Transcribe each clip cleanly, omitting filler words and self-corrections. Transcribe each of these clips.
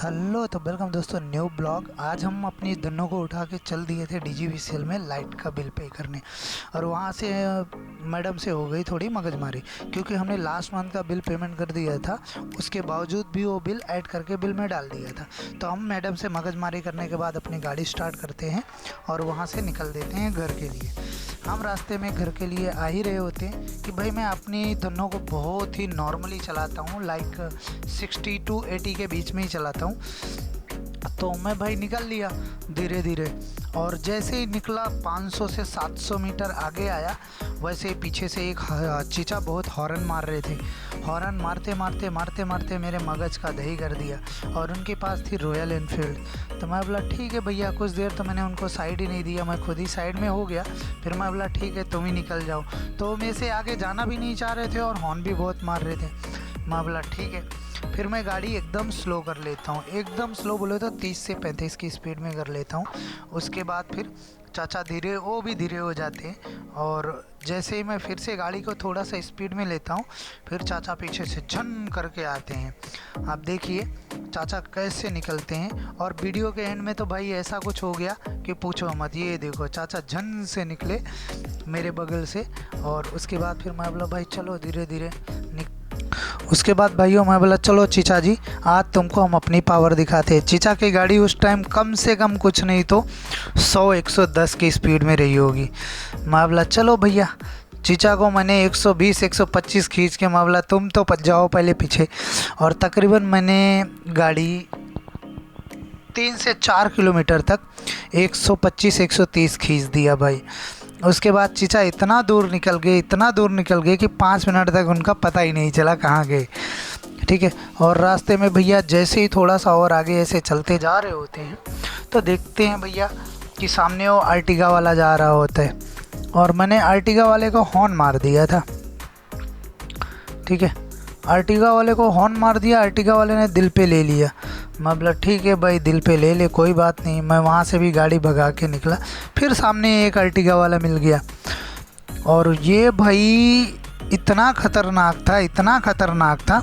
Hello तो welcome दोस्तों new blog. आज हम अपनी दोनों को उठा के चल दिए थे डीजीवीसीएल में लाइट का बिल पे करने। और वहाँ से मैडम से हो गई थोड़ी मगजमारी, क्योंकि हमने लास्ट मंथ का बिल पेमेंट कर दिया था। उसके बावजूद भी वो बिल ऐड करके बिल में डाल दिया था। तो हम मैडम से मगजमारी करने के बाद अपनी गाड़ी स्टार्ट करते हैं और वहाँ से निकल देते हैं घर के लिए। हम रास्ते में घर के लिए आ ही रहे होते हैं कि भाई मैं अपनी दोनों को बहुत ही नॉर्मली चलाता हूँ, लाइक 60 to 80 के बीच में ही चलाता हूँ। तो मैं भाई निकल लिया धीरे धीरे, और जैसे ही निकला 500 से 700 मीटर आगे आया, वैसे ही पीछे से एक चीचा बहुत हॉर्न मार रहे थे। हॉर्न मारते मारते मारते मारते मेरे मगज का दही कर दिया। और उनके पास थी रॉयल एनफील्ड। तो मैं बोला ठीक है भैया, कुछ देर तो मैंने उनको साइड ही नहीं दिया, मैं खुद ही साइड में हो गया। फिर मैं बोला ठीक है तुम ही निकल जाओ। तो मेरे से आगे जाना भी नहीं चाह रहे थे और हॉर्न भी बहुत मार रहे थे। मैं बोला ठीक है। फिर मैं गाड़ी एकदम स्लो कर लेता हूँ, एकदम स्लो बोले तो 30 से 35 की स्पीड में कर लेता हूँ। उसके बाद फिर चाचा धीरे, वो भी धीरे हो जाते हैं। और जैसे ही मैं फिर से गाड़ी को थोड़ा सा स्पीड में लेता हूँ, फिर चाचा पीछे से झन करके आते हैं। आप देखिए चाचा कैसे निकलते हैं। और वीडियो के एंड में तो भाई ऐसा कुछ हो गया कि पूछो मत। ये देखो चाचा झन से निकले मेरे बगल से। और उसके बाद फिर मैं बोला भाई चलो धीरे धीरे उसके बाद भाइयों मैं बोला चलो चीचा जी, आज तुमको हम अपनी पावर दिखाते हैं। चीचा की गाड़ी उस टाइम कम से कम कुछ नहीं तो 100-110 की स्पीड में रही होगी। मैं बोला चलो भैया। चीचा को मैंने 120-125 खींच के मैं बोला तुम तो पच जाओ पहले पीछे। और तकरीबन मैंने गाड़ी 3 से 4 किलोमीटर तक 125-130 खींच दिया भाई। उसके बाद चीचा इतना दूर निकल गए, इतना दूर निकल गए कि 5 मिनट तक उनका पता ही नहीं चला कहाँ गए। ठीक है। और रास्ते में भैया जैसे ही थोड़ा सा और आगे ऐसे चलते जा रहे होते हैं, तो देखते हैं भैया कि सामने वो आर्टिगा वाला जा रहा होता है। और मैंने आर्टिगा वाले को हॉर्न मार दिया था। ठीक है, आर्टिगा वाले को हॉर्न मार दिया, आर्टिगा वाले ने दिल पे ले लिया। मैं बोला ठीक है भाई दिल पे ले ले, कोई बात नहीं। मैं वहाँ से भी गाड़ी भगा के निकला। फिर सामने एक आर्टिगा वाला मिल गया। और ये भाई इतना ख़तरनाक था, इतना ख़तरनाक था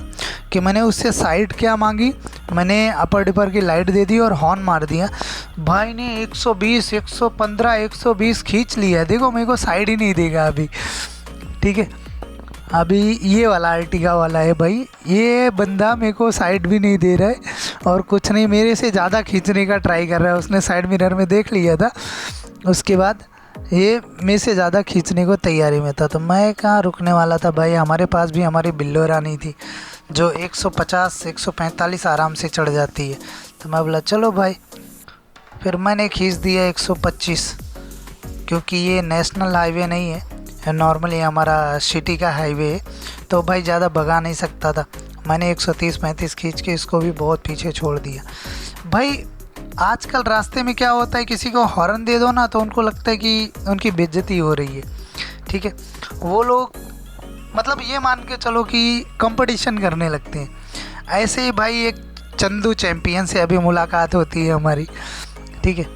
कि मैंने उससे साइड क्या मांगी, मैंने अपर डिपर की लाइट दे दी और हॉर्न मार दिया। भाई ने 120, 115, 120 खींच लिया। देखो मेरे को साइड ही नहीं देगा अभी। ठीक है, अभी ये वाला आर्टिगा वाला है भाई, ये बंदा मेरे को साइड भी नहीं दे रहा है और कुछ नहीं, मेरे से ज़्यादा खींचने का ट्राई कर रहा है। उसने साइड मिरर में देख लिया था। उसके बाद ये मेरे से ज़्यादा खींचने को तैयारी में था। तो मैं कहाँ रुकने वाला था भाई। हमारे पास भी हमारी बिल्लो रानी थी जो 150 145 आराम से चढ़ जाती है। तो मैं बोला चलो भाई। फिर मैंने खींच दिया 125, क्योंकि ये नेशनल हाईवे नहीं है, नॉर्मली हमारा सिटी का हाईवे है। तो भाई ज़्यादा भगा नहीं सकता था। मैंने 130-35 खींच के इसको भी बहुत पीछे छोड़ दिया। भाई आजकल रास्ते में क्या होता है, किसी को हॉर्न दे दो ना तो उनको लगता है कि उनकी बेइज्जती हो रही है। ठीक है, वो लोग मतलब ये मान के चलो कि कंपटीशन करने लगते हैं। ऐसे ही भाई एक चंदू चैम्पियन से अभी मुलाकात होती है हमारी। ठीक है,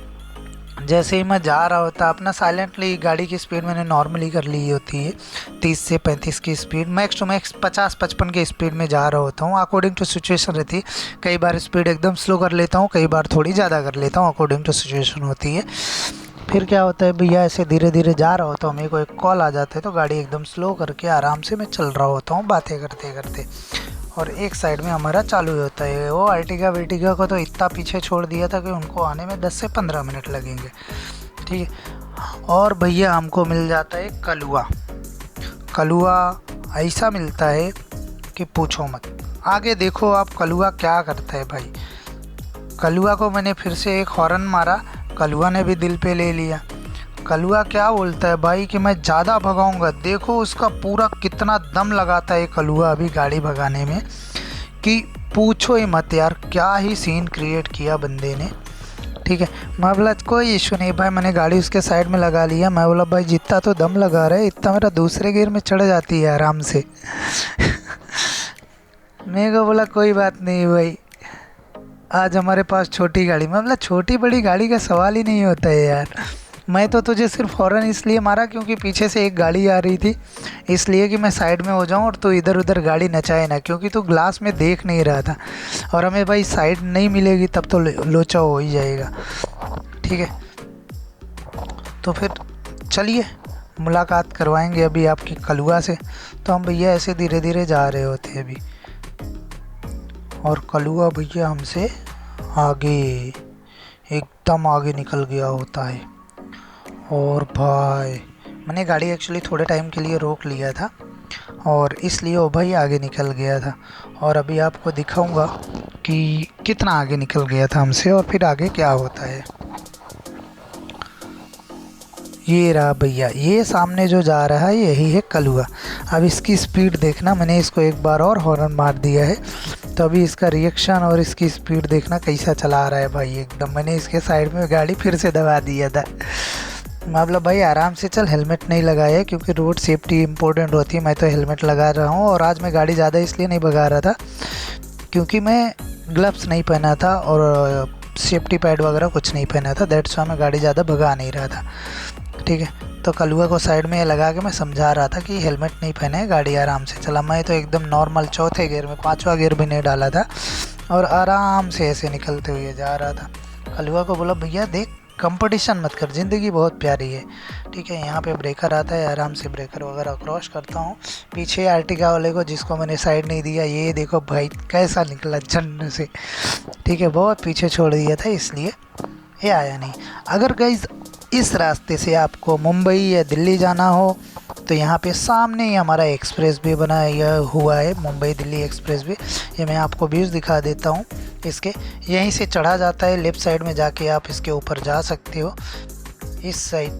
जैसे ही मैं जा रहा होता अपना साइलेंटली, गाड़ी की स्पीड मैंने नॉर्मली कर ली होती है 30 से 35 की स्पीड, मैक्स टू मैक्स 50-55 की स्पीड में जा रहा होता हूँ। अकॉर्डिंग टू सिचुएशन रहती है, कई बार स्पीड एकदम स्लो कर लेता हूँ, कई बार थोड़ी ज़्यादा कर लेता हूँ, अकॉर्डिंग टू सिचुएशन होती है। फिर क्या होता है भैया, ऐसे धीरे धीरे जा रहा होता हूँ, मेरे को एक कॉल आ जाता है तो गाड़ी एकदम स्लो करके आराम से मैं चल रहा होता हूँ बातें करते करते। और एक साइड में हमारा चालू होता है। वो आर्टिगा वेटिगा को तो इतना पीछे छोड़ दिया था कि उनको आने में 10 से 15 मिनट लगेंगे। ठीक है, और भैया हमको मिल जाता है कलुआ। कलुआ ऐसा मिलता है कि पूछो मत। आगे देखो आप कलुआ क्या करता है भाई। कलुआ को मैंने फिर से एक हॉर्न मारा, कलुआ ने भी दिल पे ले लिया। कलुआ क्या बोलता है भाई कि मैं ज़्यादा भगाऊंगा। देखो उसका पूरा कितना दम लगाता है कलुआ अभी गाड़ी भगाने में, कि पूछो ही मत यार, क्या ही सीन क्रिएट किया बंदे ने। ठीक है, मैं बोला कोई इशू नहीं भाई, मैंने गाड़ी उसके साइड में लगा लिया। मैं बोला भाई जितना तो दम लगा रहा है इतना मेरा दूसरे गियर में चढ़ जाती है आराम से। मेरे को बोला कोई बात नहीं भाई, आज हमारे पास छोटी गाड़ी। मैं बोला छोटी बड़ी गाड़ी का सवाल ही नहीं होता है यार, मैं तो तुझे सिर्फ हॉर्न इसलिए मारा क्योंकि पीछे से एक गाड़ी आ रही थी, इसलिए कि मैं साइड में हो जाऊं और तू इधर उधर गाड़ी नचाए ना, क्योंकि तू ग्लास में देख नहीं रहा था और हमें भाई साइड नहीं मिलेगी तब तो लोचा हो ही जाएगा। ठीक है, तो फिर चलिए मुलाकात करवाएंगे अभी आपकी कलुआ से। तो हम भैया ऐसे धीरे धीरे जा रहे होते हैं अभी, और कलुआ भैया हमसे आगे, एकदम आगे निकल गया होता है। और भाई मैंने गाड़ी एक्चुअली थोड़े टाइम के लिए रोक लिया था और इसलिए वो भाई आगे निकल गया था, और अभी आपको दिखाऊंगा कि कितना आगे निकल गया था हमसे और फिर आगे क्या होता है। ये रहा भैया, ये सामने जो जा रहा है यही है कलुआ। अब इसकी स्पीड देखना, मैंने इसको एक बार और हॉर्न मार दिया है, तो अभी इसका रिएक्शन और इसकी स्पीड देखना कैसा चला रहा है भाई एकदम। मैंने इसके साइड में गाड़ी फिर से दबा दिया था। मतलब भाई आराम से चल, हेलमेट नहीं लगाया क्योंकि रोड सेफ्टी इम्पोर्टेंट होती है। मैं तो हेलमेट लगा रहा हूँ, और आज मैं गाड़ी ज़्यादा इसलिए नहीं भगा रहा था क्योंकि मैं ग्लव्स नहीं पहना था और सेफ्टी पैड वगैरह कुछ नहीं पहना था, दैट्स वाई मैं गाड़ी ज़्यादा भगा नहीं रहा था। ठीक है, तो कलुआ को साइड में लगा के मैं समझा रहा था कि हेलमेट नहीं पहने है, गाड़ी आराम से चला। मैं तो एकदम नॉर्मल चौथे गियर में, पांचवा गियर भी नहीं डाला था और आराम से ऐसे निकलते हुए जा रहा था। कलुआ को बोला भैया देख, कंपटीशन मत कर, ज़िंदगी बहुत प्यारी है। ठीक है, यहाँ पे ब्रेकर आता है, आराम से ब्रेकर वगैरह क्रॉस करता हूँ। पीछे आर्टिगा वाले को जिसको मैंने साइड नहीं दिया, ये देखो भाई कैसा निकला झंड से। ठीक है, बहुत पीछे छोड़ दिया था इसलिए ये आया नहीं। अगर गाइस इस रास्ते से आपको मुंबई या दिल्ली जाना हो तो यहाँ पे सामने ही हमारा एक्सप्रेस वे बनाया हुआ है, मुंबई दिल्ली एक्सप्रेस वे। ये मैं आपको व्यूज़ दिखा देता हूँ इसके, यहीं से चढ़ा जाता है, लेफ़्ट साइड में जाके आप इसके ऊपर जा सकते हो। इस साइड